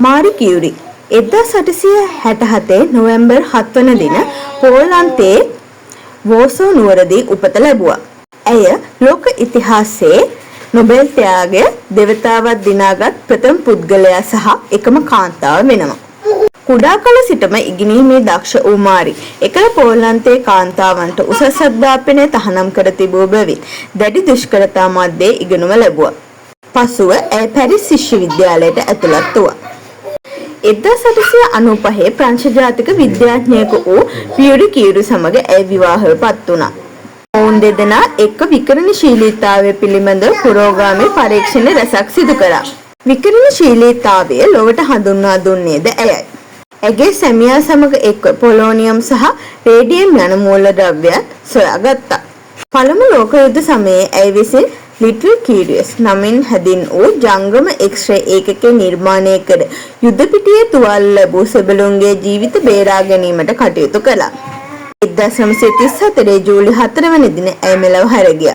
Marie කියුරි 1867 November 7 වන දින පෝලන්තයේ වෝසෝ නුවරදී උපත ලැබුවා. ඇය ලෝක ඉතිහාසයේ නොබෙල් ත්‍යාගය දෙවතාවක් දිනාගත් ප්‍රථම පුද්ගලයා සහ එකම කාන්තාව වෙනවා. කුඩා කල සිටම ඉගෙනීමේ දක්ෂ වූ මාරි එකල පෝලන්තයේ කාන්තාවන්ට උසස් අධ්‍යාපනය තහනම් කර තිබූ බැවින් දැඩි දුෂ්කරතා මැද්දේ ඉගෙනුම ලැබුවා. පසුව ඇය පැරිස් විශ්වවිද්‍යාලයට ඇතුළත් වුණා. 1895 ප්‍රංශ ජාතික විද්‍යාඥයෙකු වූ පියුරි කියුරි සමග ඇය විවාහයටපත් වුණා. ඔවුන් දෙදෙනා එක්ක විකිරණශීලීතාවය පිළිබඳ පුරෝගාමී පරීක්ෂණ රැසක් සිදු කළා. විකිරණශීලීතාවය ලොවට හඳුන්වා දුන්නේද ඇයයි. ඇගේ සැමියා සමග එක්ව පොලෝනියම් සහ රේඩියම් යන මූලද්‍රව්‍යයන් සොයාගත්තා. පළමු ලෝක යුද්ධ සමයේ ඇය විසින් ලිටල් කියුරියස් නමින් හැදින් වූ ජංගම එක්ස්රේ ඒකකය නිර්මාණය කර යුද්ධ පිටියේ තුවාල ලැබූ සෙබළුන්ගේ ජීවිත බේරා ගැනීමට කටයුතු කළා. 1934 ජූලි 4 වන දින ඇය මෙලොව හැර ගියා.